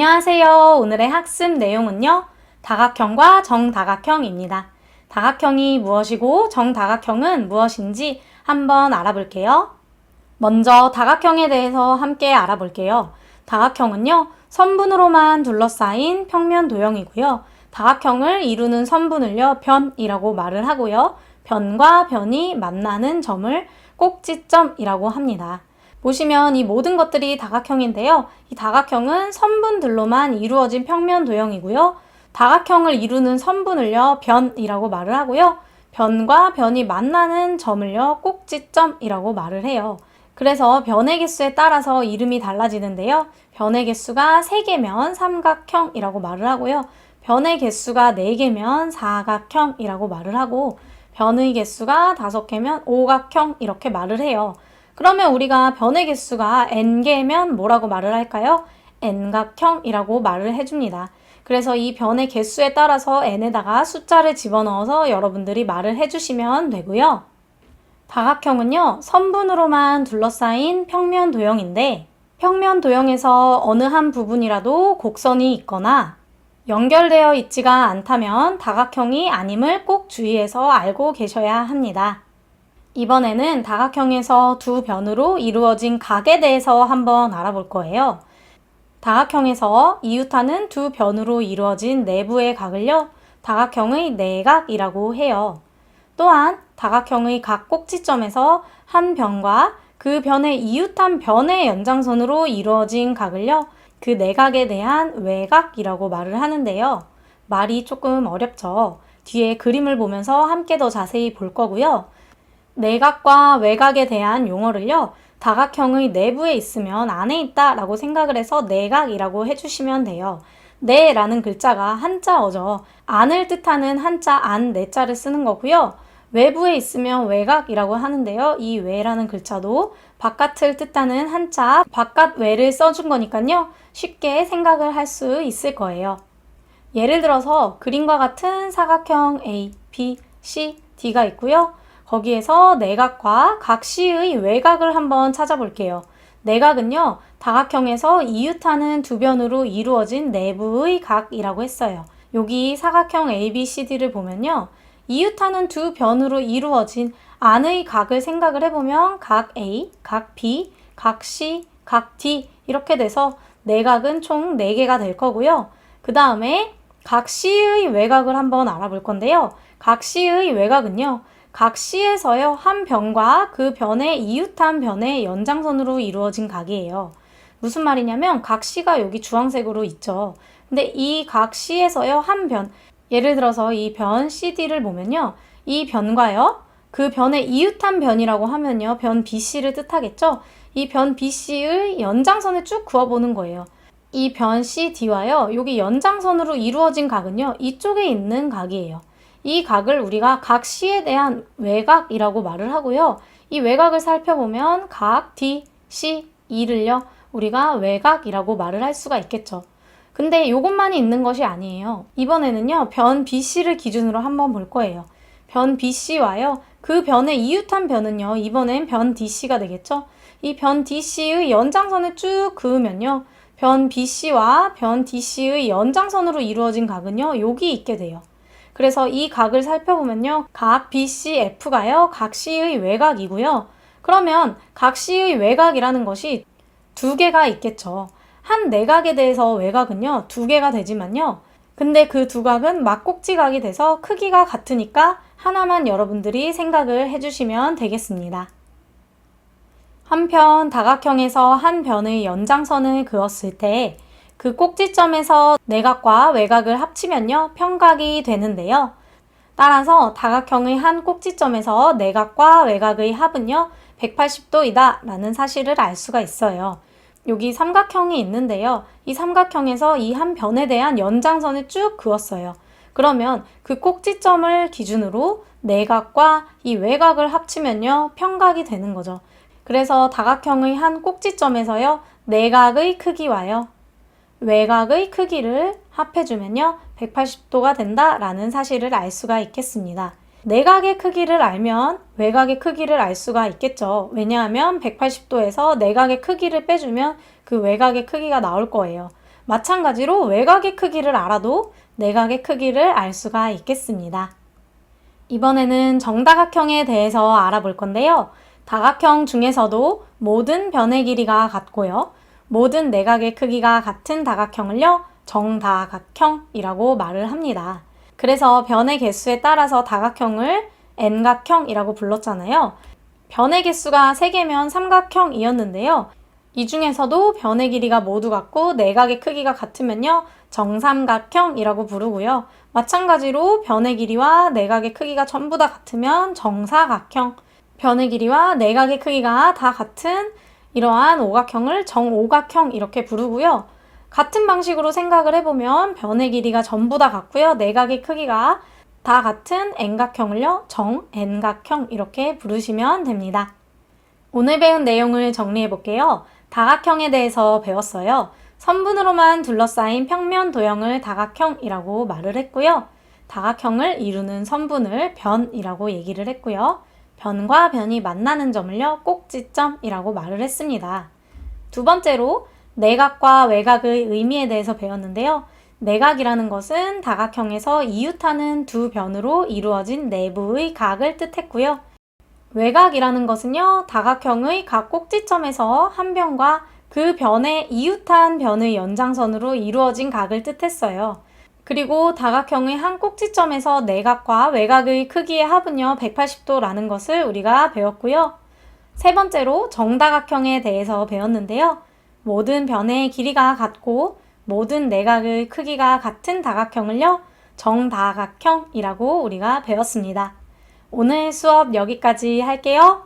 안녕하세요. 오늘의 학습 내용은요. 다각형과 정다각형입니다. 다각형이 무엇이고 정다각형은 무엇인지 한번 알아볼게요. 먼저 다각형에 대해서 함께 알아볼게요. 다각형은요. 선분으로만 둘러싸인 평면 도형이고요. 다각형을 이루는 선분을요. 변이라고 말을 하고요. 변과 변이 만나는 점을 꼭지점이라고 합니다. 보시면 이 모든 것들이 다각형인데요. 이 다각형은 선분들로만 이루어진 평면 도형이고요. 다각형을 이루는 선분을요. 변이라고 말을 하고요. 변과 변이 만나는 점을요. 꼭지점이라고 말을 해요. 그래서 변의 개수에 따라서 이름이 달라지는데요. 변의 개수가 3개면 삼각형이라고 말을 하고요. 변의 개수가 4개면 사각형이라고 말을 하고 변의 개수가 5개면 오각형 이렇게 말을 해요. 그러면 우리가 변의 개수가 n개면 뭐라고 말을 할까요? n각형이라고 말을 해줍니다. 그래서 이 변의 개수에 따라서 n에다가 숫자를 집어넣어서 여러분들이 말을 해주시면 되고요. 다각형은요, 선분으로만 둘러싸인 평면 도형인데 평면 도형에서 어느 한 부분이라도 곡선이 있거나 연결되어 있지가 않다면 다각형이 아님을 꼭 주의해서 알고 계셔야 합니다. 이번에는 다각형에서 두 변으로 이루어진 각에 대해서 한번 알아볼 거예요. 다각형에서 이웃하는 두 변으로 이루어진 내부의 각을요, 다각형의 내각이라고 해요. 또한 다각형의 각 꼭지점에서 한 변과 그 변의 이웃한 변의 연장선으로 이루어진 각을요, 그 내각에 대한 외각이라고 말을 하는데요. 말이 조금 어렵죠. 뒤에 그림을 보면서 함께 더 자세히 볼 거고요. 내각과 외각에 대한 용어를요. 다각형의 내부에 있으면 안에 있다 라고 생각을 해서 내각이라고 해주시면 돼요. 내라는 글자가 한자어죠. 안을 뜻하는 한자 안 내자를 쓰는 거고요. 외부에 있으면 외각이라고 하는데요. 이 외라는 글자도 바깥을 뜻하는 한자 바깥 외를 써준 거니까요. 쉽게 생각을 할 수 있을 거예요. 예를 들어서 그림과 같은 사각형 A, B, C, D가 있고요. 거기에서 내각과 각시의 외각을 한번 찾아볼게요. 내각은요, 다각형에서 이웃하는 두 변으로 이루어진 내부의 각이라고 했어요. 여기 사각형 ABCD를 보면요, 이웃하는 두 변으로 이루어진 안의 각을 생각을 해보면 각 A, 각 B, 각 C, 각 D 이렇게 돼서 내각은 총 4개가 될 거고요. 그 다음에 각 C의 외각을 한번 알아볼 건데요. 각 C의 외각은요, 각 C에서요, 한 변과 그 변의 이웃한 변의 연장선으로 이루어진 각이에요. 무슨 말이냐면 각 C가 여기 주황색으로 있죠. 근데 이 각 C에서요, 한 변, 예를 들어서 이 변 CD를 보면요. 이 변과요, 그 변의 이웃한 변이라고 하면요, 변 BC를 뜻하겠죠? 이 변 BC의 연장선을 쭉 그어보는 거예요. 이 변 CD와요, 여기 연장선으로 이루어진 각은요, 이쪽에 있는 각이에요. 이 각을 우리가 각 C에 대한 외각이라고 말을 하고요. 이 외각을 살펴보면 각 D, C, E를요. 우리가 외각이라고 말을 할 수가 있겠죠. 근데 이것만이 있는 것이 아니에요. 이번에는요. 변 BC를 기준으로 한번 볼 거예요. 변 BC와요. 그 변의 이웃한 변은요. 이번엔 변 DC가 되겠죠. 이 변 DC의 연장선을 쭉 그으면요. 변 BC와 변 DC의 연장선으로 이루어진 각은요. 여기 있게 돼요. 그래서 이 각을 살펴보면요. 각 BCF가요. 각 C의 외각이고요. 그러면 각 C의 외각이라는 것이 2개가 있겠죠. 한 내각에 대해서 외각은요. 2개가 되지만요. 근데 그 두 각은 막꼭지각이 돼서 크기가 같으니까 하나만 여러분들이 생각을 해주시면 되겠습니다. 한편 다각형에서 한 변의 연장선을 그었을 때 그 꼭지점에서 내각과 외각을 합치면요, 평각이 되는데요. 따라서 다각형의 한 꼭지점에서 내각과 외각의 합은요, 180도이다 라는 사실을 알 수가 있어요. 여기 삼각형이 있는데요. 이 삼각형에서 이 한 변에 대한 연장선을 쭉 그었어요. 그러면 그 꼭지점을 기준으로 내각과 이 외각을 합치면요, 평각이 되는 거죠. 그래서 다각형의 한 꼭지점에서요, 내각의 크기와요, 외각의 크기를 합해주면요 180도가 된다라는 사실을 알 수가 있겠습니다. 내각의 크기를 알면 외각의 크기를 알 수가 있겠죠. 왜냐하면 180도에서 내각의 크기를 빼주면 그 외각의 크기가 나올 거예요. 마찬가지로 외곽의 크기를 알아도 내각의 크기를 알 수가 있겠습니다. 이번에는 정다각형에 대해서 알아볼 건데요. 다각형 중에서도 모든 변의 길이가 같고요. 모든 내각의 크기가 같은 다각형을요, 정다각형이라고 말을 합니다. 그래서 변의 개수에 따라서 다각형을 n각형이라고 불렀잖아요. 변의 개수가 3개면 삼각형이었는데요. 이 중에서도 변의 길이가 모두 같고 내각의 크기가 같으면요, 정삼각형이라고 부르고요. 마찬가지로 변의 길이와 내각의 크기가 전부 다 같으면 정사각형, 변의 길이와 내각의 크기가 다 같은 이러한 오각형을 정오각형 이렇게 부르고요. 같은 방식으로 생각을 해보면 변의 길이가 전부 다 같고요. 내각의 크기가 다 같은 n각형을요, 정n각형 이렇게 부르시면 됩니다. 오늘 배운 내용을 정리해 볼게요. 다각형에 대해서 배웠어요. 선분으로만 둘러싸인 평면 도형을 다각형이라고 말을 했고요. 다각형을 이루는 선분을 변이라고 얘기를 했고요. 변과 변이 만나는 점을요, 꼭지점이라고 말을 했습니다. 두 번째로 내각과 외각의 의미에 대해서 배웠는데요. 내각이라는 것은 다각형에서 이웃하는 두 변으로 이루어진 내부의 각을 뜻했고요. 외각이라는 것은요, 다각형의 각 꼭지점에서 한 변과 그 변의 이웃한 변의 연장선으로 이루어진 각을 뜻했어요. 그리고 다각형의 한 꼭지점에서 내각과 외각의 크기의 합은요, 180도라는 것을 우리가 배웠고요. 세 번째로 정다각형에 대해서 배웠는데요. 모든 변의 길이가 같고 모든 내각의 크기가 같은 다각형을요, 정다각형이라고 우리가 배웠습니다. 오늘 수업 여기까지 할게요.